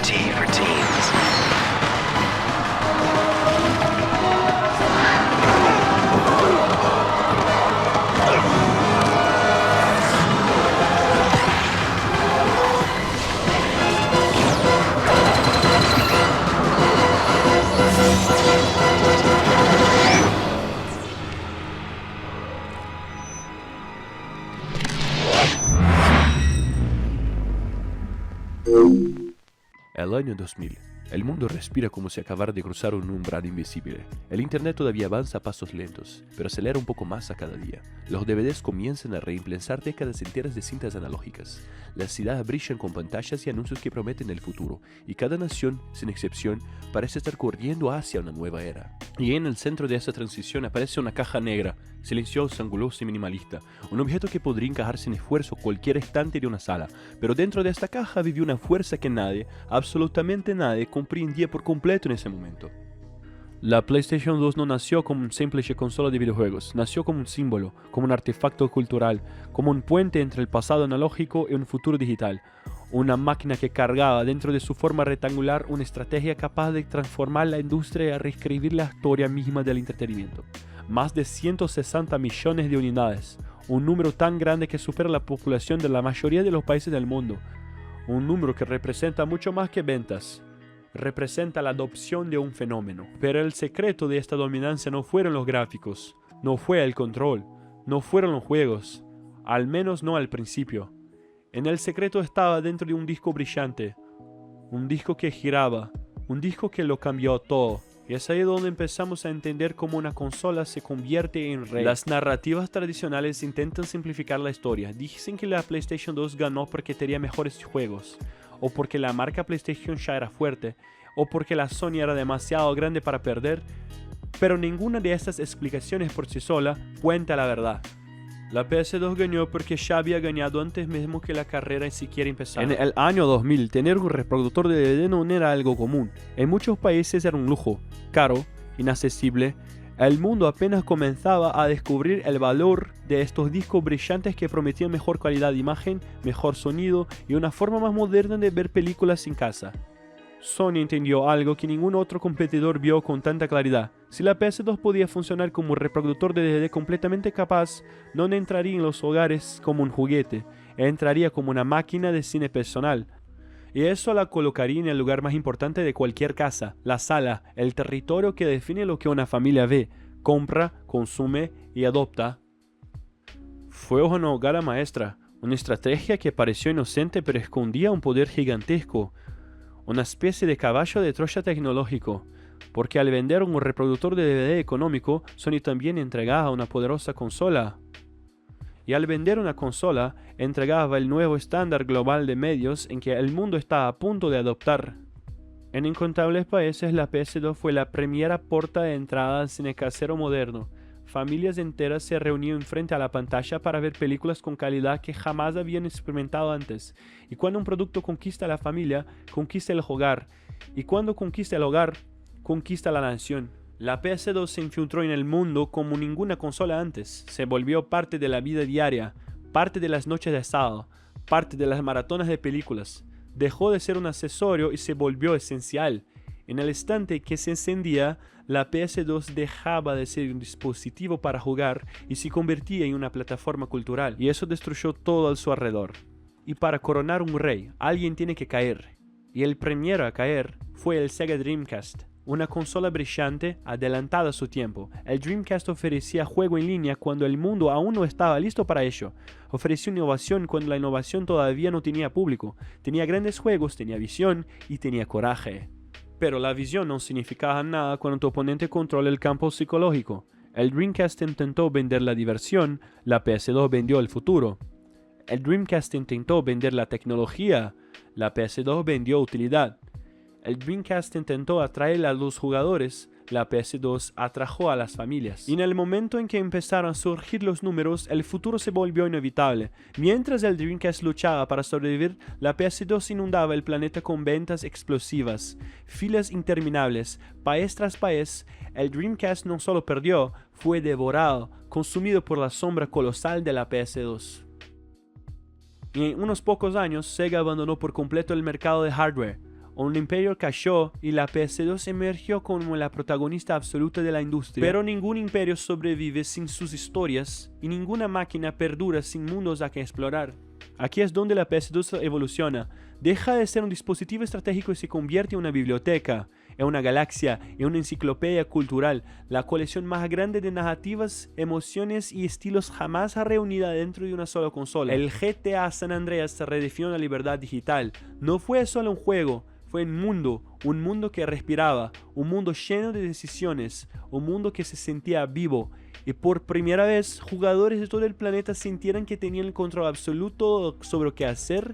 T for teens. El año 2000. El mundo respira como si acabara de cruzar un umbral invisible. El internet todavía avanza a pasos lentos, pero acelera un poco más a cada día. Los DVDs comienzan a reemplazar décadas enteras de cintas analógicas. Las ciudades brillan con pantallas y anuncios que prometen el futuro, y cada nación, sin excepción, parece estar corriendo hacia una nueva era. Y en el centro de esa transición aparece una caja negra, silenciosa, angulosa y minimalista, un objeto que podría encajar sin esfuerzo cualquier estante de una sala, pero dentro de esta caja vive una fuerza que nadie, absolutamente nadie, comprendía por completo en ese momento. La PlayStation 2 no nació como una simple consola de videojuegos, nació como un símbolo, como un artefacto cultural, como un puente entre el pasado analógico y un futuro digital. Una máquina que cargaba dentro de su forma rectangular una estrategia capaz de transformar la industria y a reescribir la historia misma del entretenimiento. Más de 160 millones de unidades, un número tan grande que supera la población de la mayoría de los países del mundo. Un número que representa mucho más que ventas. Representa la adopción de un fenómeno. Pero el secreto de esta dominancia no fueron los gráficos, no fue el control, no fueron los juegos, al menos no al principio. En el secreto estaba dentro de un disco brillante, un disco que giraba, un disco que lo cambió todo. Y es ahí donde empezamos a entender cómo una consola se convierte en rey. Las narrativas tradicionales intentan simplificar la historia. Dicen que la PlayStation 2 ganó porque tenía mejores juegos, o porque la marca PlayStation ya era fuerte, o porque la Sony era demasiado grande para perder, pero ninguna de estas explicaciones por sí sola cuenta la verdad. La PS2 ganó porque ya había ganado antes mismo que la carrera siquiera empezara. En el año 2000, tener un reproductor de DVD no era algo común. En muchos países era un lujo, caro, inaccesible. El mundo apenas comenzaba a descubrir el valor de estos discos brillantes que prometían mejor calidad de imagen, mejor sonido y una forma más moderna de ver películas en casa. Sony entendió algo que ningún otro competidor vio con tanta claridad. Si la PS2 podía funcionar como un reproductor de DVD completamente capaz, no entraría en los hogares como un juguete, entraría como una máquina de cine personal. Y eso la colocaría en el lugar más importante de cualquier casa, la sala, el territorio que define lo que una familia ve, compra, consume y adopta. Fue una jugada maestra, una estrategia que pareció inocente pero escondía un poder gigantesco. Una especie de caballo de Troya tecnológico, porque al vender un reproductor de DVD económico, Sony también entregaba una poderosa consola. Y al vender una consola, entregaba el nuevo estándar global de medios en que el mundo está a punto de adoptar. En incontables países, la PS2 fue la primera puerta de entrada al cine casero moderno. Familias enteras se reunían frente a la pantalla para ver películas con calidad que jamás habían experimentado antes. Y cuando un producto conquista a la familia, conquista el hogar. Y cuando conquista el hogar, conquista la nación. La PS2 se infiltró en el mundo como ninguna consola antes. Se volvió parte de la vida diaria, parte de las noches de asado, parte de las maratones de películas. Dejó de ser un accesorio y se volvió esencial. En el instante que se encendía, la PS2 dejaba de ser un dispositivo para jugar y se convertía en una plataforma cultural, y eso destruyó todo a su alrededor. Y para coronar un rey, alguien tiene que caer. Y el primero a caer fue el Sega Dreamcast, una consola brillante adelantada a su tiempo. El Dreamcast ofrecía juego en línea cuando el mundo aún no estaba listo para ello. Ofreció innovación cuando la innovación todavía no tenía público. Tenía grandes juegos, tenía visión y tenía coraje. Pero la visión no significaba nada cuando tu oponente controla el campo psicológico. El Dreamcast intentó vender la diversión, la PS2 vendió el futuro. El Dreamcast intentó vender la tecnología, la PS2 vendió utilidad. El Dreamcast intentó atraer a los jugadores, la PS2 atrajo a las familias. Y en el momento en que empezaron a surgir los números, el futuro se volvió inevitable. Mientras el Dreamcast luchaba para sobrevivir, la PS2 inundaba el planeta con ventas explosivas, filas interminables, país tras país. El Dreamcast no solo perdió, fue devorado, consumido por la sombra colosal de la PS2. Y en unos pocos años, Sega abandonó por completo el mercado de hardware. Un imperio cayó y la PS2 emergió como la protagonista absoluta de la industria. Pero ningún imperio sobrevive sin sus historias y ninguna máquina perdura sin mundos a que explorar. Aquí es donde la PS2 evoluciona. Deja de ser un dispositivo estratégico y se convierte en una biblioteca, en una galaxia, en una enciclopedia cultural, la colección más grande de narrativas, emociones y estilos jamás reunida dentro de una sola consola. El GTA San Andreas redefinió la libertad digital. No fue solo un juego, fue un mundo que respiraba, un mundo lleno de decisiones, un mundo que se sentía vivo. Y por primera vez, jugadores de todo el planeta sintieron que tenían el control absoluto sobre lo que hacer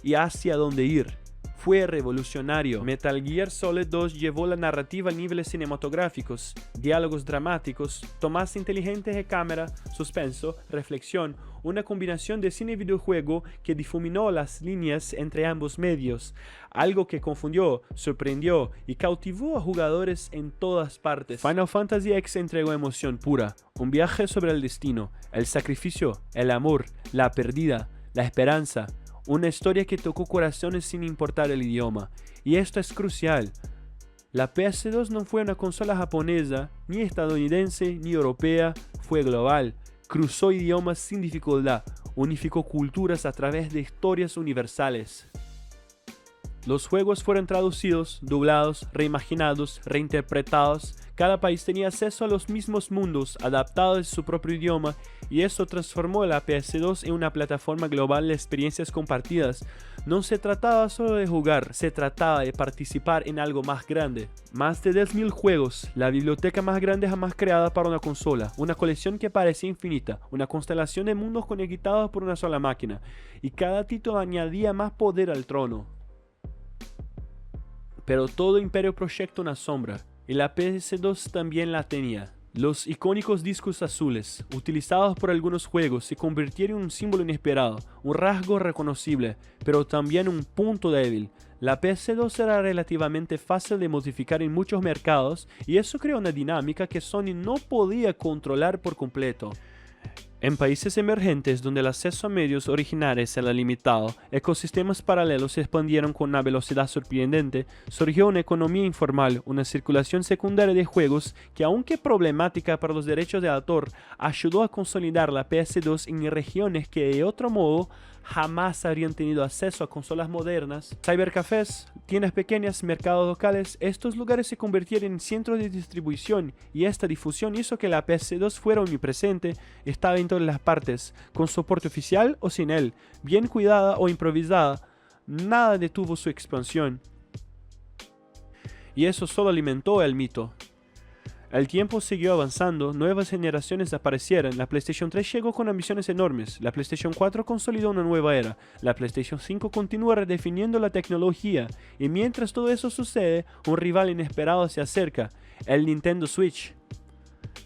y hacia dónde ir. Fue revolucionario. Metal Gear Solid 2 llevó la narrativa a niveles cinematográficos, diálogos dramáticos, tomas inteligentes de cámara, suspenso, reflexión, una combinación de cine y videojuego que difuminó las líneas entre ambos medios, algo que confundió, sorprendió y cautivó a jugadores en todas partes. Final Fantasy X entregó emoción pura, un viaje sobre el destino, el sacrificio, el amor, la pérdida, la esperanza. Una historia que tocó corazones sin importar el idioma. Y esto es crucial. La PS2 no fue una consola japonesa, ni estadounidense, ni europea, fue global. Cruzó idiomas sin dificultad, unificó culturas a través de historias universales. Los juegos fueron traducidos, doblados, reimaginados, reinterpretados. Cada país tenía acceso a los mismos mundos, adaptados en su propio idioma, y eso transformó la PS2 en una plataforma global de experiencias compartidas. No se trataba solo de jugar, se trataba de participar en algo más grande. Más de 10.000 juegos, la biblioteca más grande jamás creada para una consola, una colección que parecía infinita, una constelación de mundos conectados por una sola máquina, y cada título añadía más poder al trono. Pero todo imperio proyecta una sombra, y la PS2 también la tenía. Los icónicos discos azules, utilizados por algunos juegos, se convirtieron en un símbolo inesperado, un rasgo reconocible, pero también un punto débil. La PS2 era relativamente fácil de modificar en muchos mercados, y eso creó una dinámica que Sony no podía controlar por completo. En países emergentes donde el acceso a medios originales era limitado, ecosistemas paralelos se expandieron con una velocidad sorprendente, surgió una economía informal, una circulación secundaria de juegos que, aunque problemática para los derechos de autor, ayudó a consolidar la PS2 en regiones que de otro modo jamás habrían tenido acceso a consolas modernas. Cybercafés, tiendas pequeñas, mercados locales, estos lugares se convirtieron en centros de distribución, y esta difusión hizo que la PS2 fuera omnipresente, estaba en todas las partes, con soporte oficial o sin él, bien cuidada o improvisada, nada detuvo su expansión. Y eso solo alimentó el mito. El tiempo siguió avanzando, nuevas generaciones aparecieron, la PlayStation 3 llegó con ambiciones enormes, la PlayStation 4 consolidó una nueva era, la PlayStation 5 continúa redefiniendo la tecnología, y mientras todo eso sucede, un rival inesperado se acerca, el Nintendo Switch.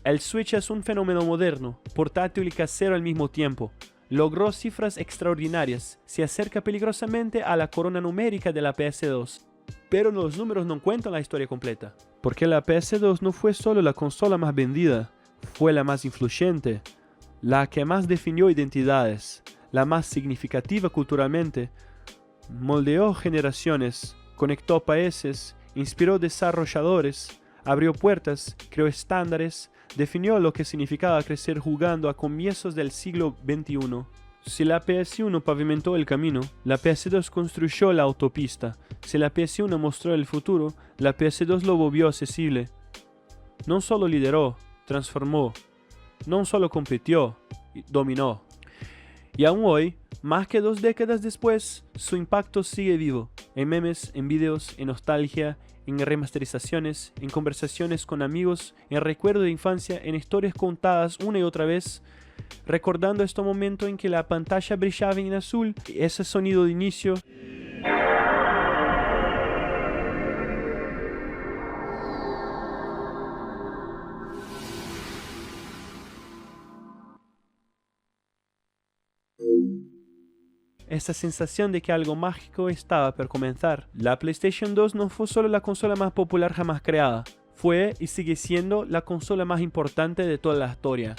El Switch es un fenómeno moderno, portátil y casero al mismo tiempo. Logró cifras extraordinarias, se acerca peligrosamente a la corona numérica de la PS2. Pero los números no cuentan la historia completa. Porque la PS2 no fue solo la consola más vendida, fue la más influyente, la que más definió identidades, la más significativa culturalmente, moldeó generaciones, conectó países, inspiró desarrolladores, abrió puertas, creó estándares, definió lo que significaba crecer jugando a comienzos del siglo XXI. Si la PS1 pavimentó el camino, la PS2 construyó la autopista. Si la PS1 mostró el futuro, la PS2 lo volvió accesible. No solo lideró, transformó. No solo compitió, dominó. Y aún hoy, más que 2 décadas después, su impacto sigue vivo. En memes, en videos, en nostalgia, en remasterizaciones, en conversaciones con amigos, en recuerdo de infancia, en historias contadas una y otra vez, recordando este momento en que la pantalla brillaba en azul, ese sonido de inicio. Esta sensación de que algo mágico estaba por comenzar. La PlayStation 2 no fue solo la consola más popular jamás creada, fue y sigue siendo la consola más importante de toda la historia.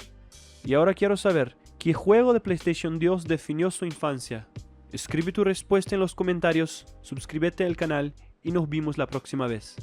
Y ahora quiero saber, ¿qué juego de PlayStation 2 definió su infancia? Escribe tu respuesta en los comentarios, suscríbete al canal y nos vemos la próxima vez.